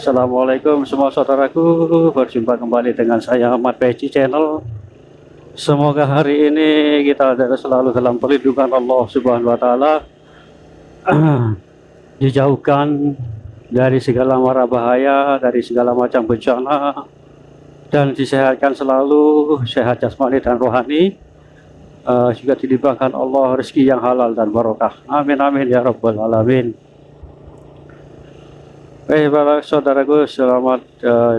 Assalamualaikum semua saudaraku, berjumpa kembali dengan saya Ahmad Peci Channel. Semoga hari ini kita selalu dalam perlindungan Allah Subhanahu wa taala, dijauhkan dari segala mara bahaya, dari segala macam bencana, dan disehatkan selalu, sehat jasmani dan rohani. Juga dilimpahkan Allah rezeki yang halal dan barokah. Amin amin ya rabbal alamin. Para saudaraku, selamat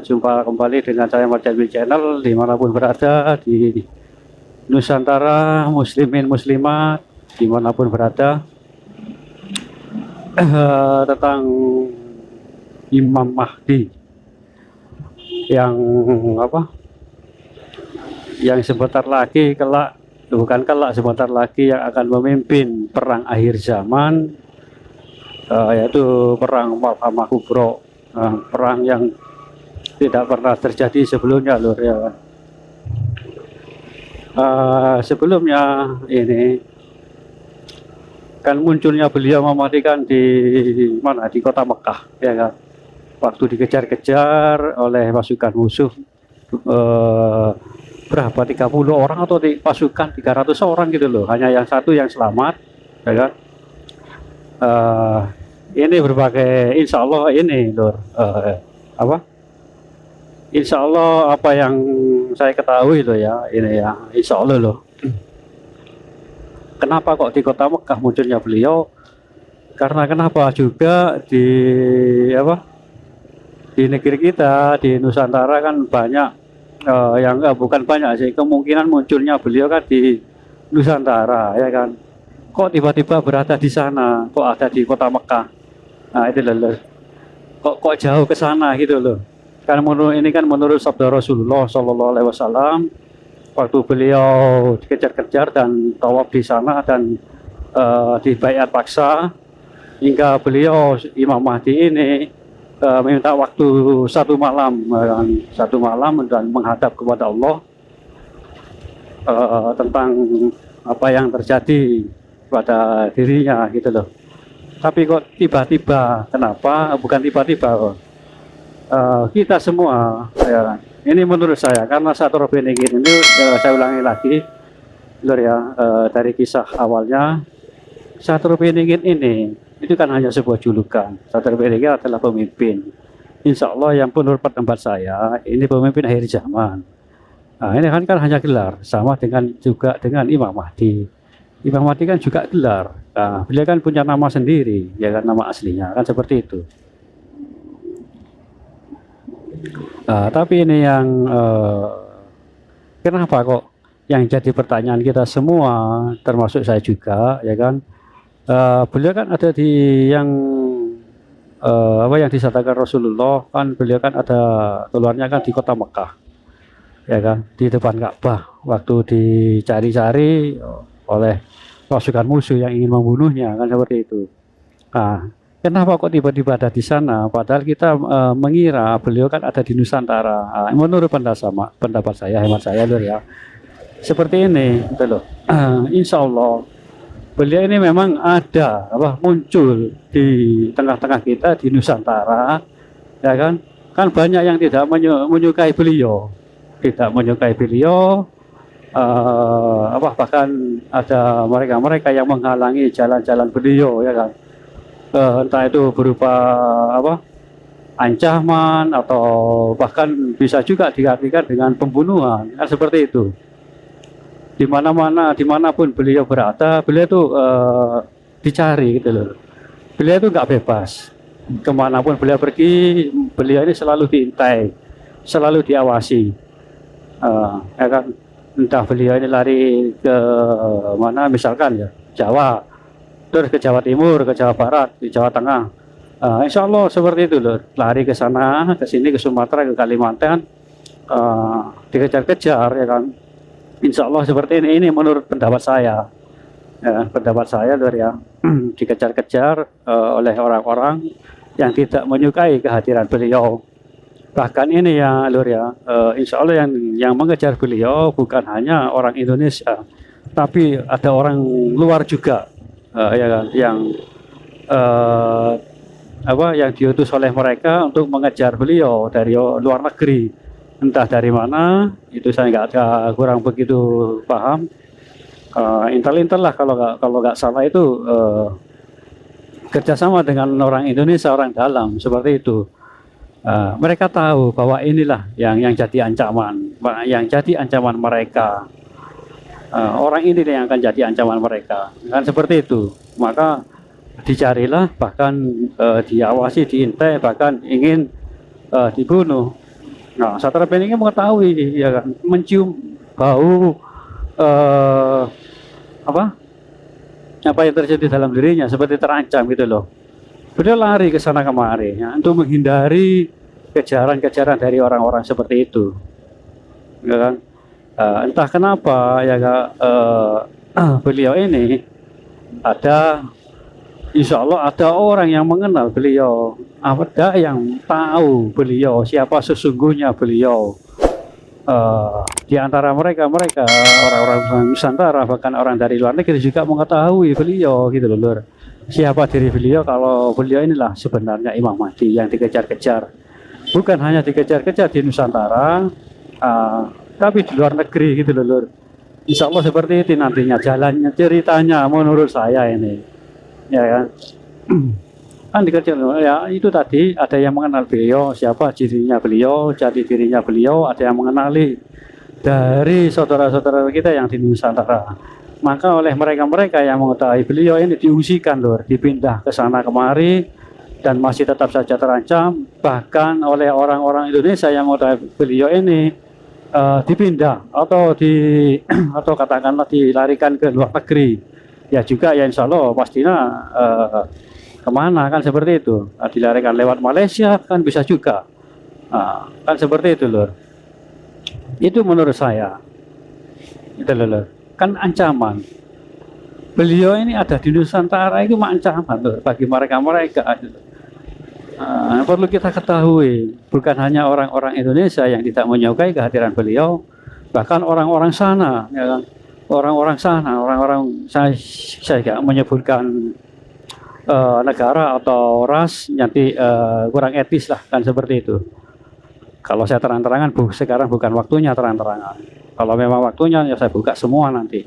jumpa kembali dengan saya Ahmad Peci Channel dimanapun berada di Nusantara, muslimin muslimat dimanapun berada. Tentang Imam Mahdi yang sebentar lagi sebentar lagi yang akan memimpin perang akhir zaman, yaitu perang Malhamah Kubro, perang yang tidak pernah terjadi sebelumnya lur ya. Sebelumnya ini kan munculnya beliau mematikan di mana, di kota Mekah ya kan, waktu dikejar-kejar oleh pasukan musuh, berapa 30 orang atau di pasukan 300 orang gitu loh, hanya yang satu yang selamat ya kan. Ini berbagai insya Allah ini lur, insya Allah apa yang saya ketahui itu ya, ini ya insya Allah loh. Kenapa kok di kota Mekah munculnya beliau? Karena kenapa juga di negeri kita di Nusantara kan banyak, yang bukan banyak sih, kemungkinan munculnya beliau kan di Nusantara ya kan. Kok tiba-tiba berada di sana, kok ada di kota Mekah? Nah itu loh, kok jauh ke sana gitu loh. Kan menurut sabda Rasulullah Shallallahu Alaihi Wasallam, waktu beliau dikejar-kejar dan tawaf di sana dan dibayar paksa, hingga beliau Imam Mahdi ini meminta waktu satu malam dan menghadap kepada Allah, tentang apa yang terjadi pada dirinya gitu loh. Tapi kok tiba-tiba, kenapa? Bukan tiba-tiba, kita semua ya, ini menurut saya karena Sator Benegin ini, saya ulangi lagi lur ya, dari kisah awalnya. Sator Benegin ini itu kan hanya sebuah julukan. Sator Benegin adalah pemimpin, insya Allah yang menurut pendapat saya ini pemimpin akhir zaman. Nah, ini kan hanya gelar, sama juga dengan Imam Mahdi. Imam Mahdi kan juga gelar. Nah, beliau kan punya nama sendiri, ya kan, nama aslinya kan seperti itu. Tapi ini yang kenapa kok yang jadi pertanyaan kita semua, termasuk saya juga, ya kan? Beliau kan ada di yang yang disatakan Rasulullah kan, beliau kan ada keluarnya kan di kota Mekah, ya kan, di depan Ka'bah, waktu dicari-cari oleh pasukan musuh yang ingin membunuhnya kan seperti itu. Nah, kenapa kok tiba-tiba ada di sana? Padahal kita mengira beliau kan ada di Nusantara. Menurut pendapat saya, hemat saya lur ya, seperti ini, gitu loh. Insya Allah beliau ini memang ada muncul di tengah-tengah kita di Nusantara, ya kan? Kan banyak yang tidak menyukai beliau, bahkan ada mereka yang menghalangi jalan-jalan beliau ya kan. Entah itu berupa ancaman atau bahkan bisa juga diartikan dengan pembunuhan kan seperti itu. Dimanapun beliau berada, beliau itu dicari gitu loh. Beliau itu nggak bebas, kemanapun beliau pergi, beliau ini selalu diintai, selalu diawasi, ya kan. Entah beliau ini lari ke mana, misalkan ya Jawa, terus ke Jawa Timur, ke Jawa Barat, di Jawa Tengah, insya Allah seperti itu loh, lari ke sana, ke sini, ke Sumatera, ke Kalimantan, dikejar-kejar ya kan. Insya Allah seperti ini menurut pendapat saya, ya, lur ya. Dikejar-kejar oleh orang-orang yang tidak menyukai kehadiran beliau. Bahkan ini ya lur ya, insya Allah yang mengejar beliau bukan hanya orang Indonesia, tapi ada orang luar juga, ya kan, yang apa yang diutus oleh mereka untuk mengejar beliau dari luar negeri, entah dari mana itu saya kurang begitu paham. Intel lah kalau nggak salah itu kerjasama dengan orang Indonesia, orang dalam seperti itu. Mereka tahu bahwa inilah yang jadi ancaman, yang jadi ancaman mereka. Orang ini yang akan jadi ancaman mereka, kan seperti itu. Maka dicarilah, bahkan diawasi, diintai, bahkan ingin dibunuh. Nah, Satrap ini mengetahui, ya kan, mencium bau apa yang terjadi dalam dirinya, seperti terancam gitu loh. Beliau lari ke sana kemari ya, untuk menghindari kejaran-kejaran dari orang-orang seperti itu, ya kan. Entah kenapa ya beliau ini ada, insya Allah ada orang yang mengenal beliau, ada yang tahu beliau siapa sesungguhnya beliau. Di antara mereka orang-orang Nusantara, bahkan orang dari luar negeri juga mengetahui beliau gitu loh lur. Siapa diri beliau, kalau beliau inilah sebenarnya Imam Mahdi yang dikejar-kejar. Bukan hanya dikejar-kejar di Nusantara, tapi di luar negeri gitu loh lur. Insya Allah seperti itu nantinya jalannya, ceritanya menurut saya ini, ya kan. Kan dikejar ya, itu tadi ada yang mengenal beliau, siapa dirinya beliau, jati dirinya beliau, ada yang mengenali dari saudara-saudara kita yang di Nusantara. Maka oleh mereka-mereka yang mengetahui beliau ini diungsikan lur, dipindah ke sana kemari, dan masih tetap saja terancam. Bahkan oleh orang-orang Indonesia yang mengetahui beliau ini dipindah atau katakanlah dilarikan ke luar negeri. Ya juga ya, insya Allah pastinya kemana kan seperti itu. Dilarikan lewat Malaysia kan bisa juga. Kan seperti itu lur. Itu menurut saya. Itu lur. Kan ancaman. Beliau ini ada di Nusantara itu ancaman lur, bagi mereka-mereka. Perlu kita ketahui, bukan hanya orang-orang Indonesia yang tidak menyukai kehadiran beliau, bahkan orang-orang sana, ya kan? Orang-orang sana, saya tidak menyebutkan negara atau ras, nanti kurang etis lah, kan seperti itu. Kalau saya terang-terangan, sekarang bukan waktunya terang-terangan. Kalau memang waktunya, ya saya buka semua nanti.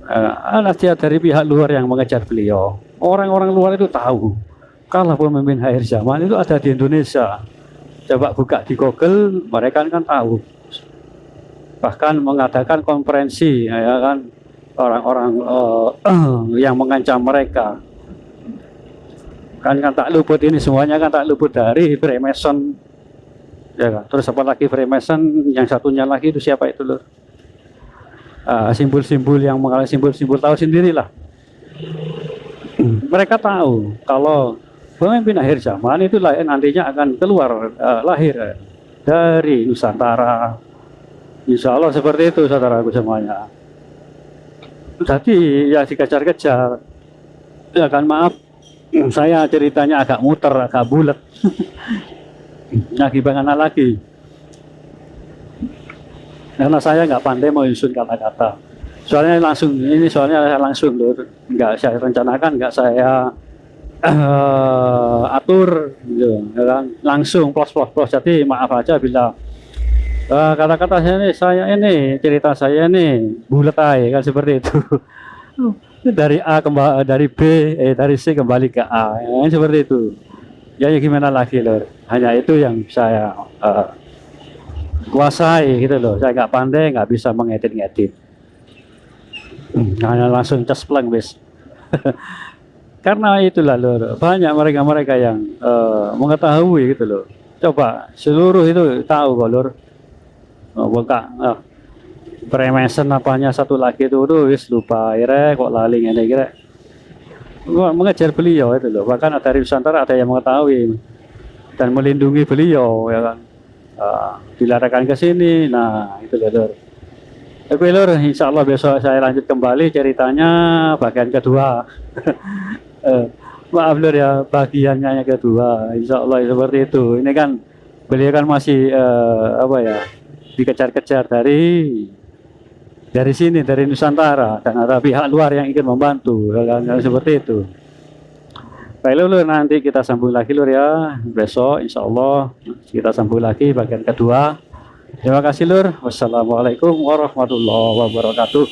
Ada dari pihak luar yang mengejar beliau. Orang-orang luar itu tahu kalau pemimpin akhir zaman itu ada di Indonesia. Coba buka di Google, mereka kan tahu. Bahkan mengadakan konferensi, ya kan, orang-orang yang mengancam mereka. Kan tak luput ini, semuanya kan tak luput dari Freemason, ya kan. Terus apalagi Freemason, yang satunya lagi itu siapa itu loh? Simbol-simbol yang mengalami simbol-simbol, tahu sendirilah. Mereka tahu kalau pemimpin akhir zaman itu nantinya akan keluar, lahir dari Nusantara. Insya Allah seperti itu saudaraku semuanya. Jadi ya dikejar-kejar. Ya kan, maaf, saya ceritanya agak muter, agak bulat. Nah gimana lagi? Karena saya nggak pandai menyusun kata-kata. Soalnya langsung loh, nggak saya rencanakan, nggak saya atur, gitu, ya kan? Langsung plus. Jadi maaf aja bila kata-kata saya ini cerita saya ini bulat aja kan seperti itu. Dari A kembali, dari B, dari C kembali ke A, ya, seperti itu. Ya gimana lagi loh? Hanya itu yang saya kuasai gitu loh. Saya nggak pandai, nggak bisa mengedit-ngedit. Hanya langsung cespleng wis. Karena itulah lor, banyak mereka-mereka yang mengetahui gitu loh. Coba seluruh itu tahu kok lor. Buka Freemason apanya satu lagi itu wis lupa kok lali ngene kira. Mengejar beliau itu loh. Bahkan dari Nusantara ada yang mengetahui dan melindungi beliau, ya kan. Dilarikan ke sini, nah itu lor. Oke lor, insya Allah besok saya lanjut kembali ceritanya bagian kedua. Maaf lor ya, bagiannya yang kedua, insya Allah seperti itu. Ini kan beliau kan masih dikejar-kejar dari sini, dari Nusantara, dan ada pihak luar yang ingin membantu, kan seperti itu. Baik Lur, nanti kita sambung lagi Lur ya. Besok insya Allah kita sambung lagi bagian kedua. Terima kasih Lur. Wassalamualaikum warahmatullahi wabarakatuh.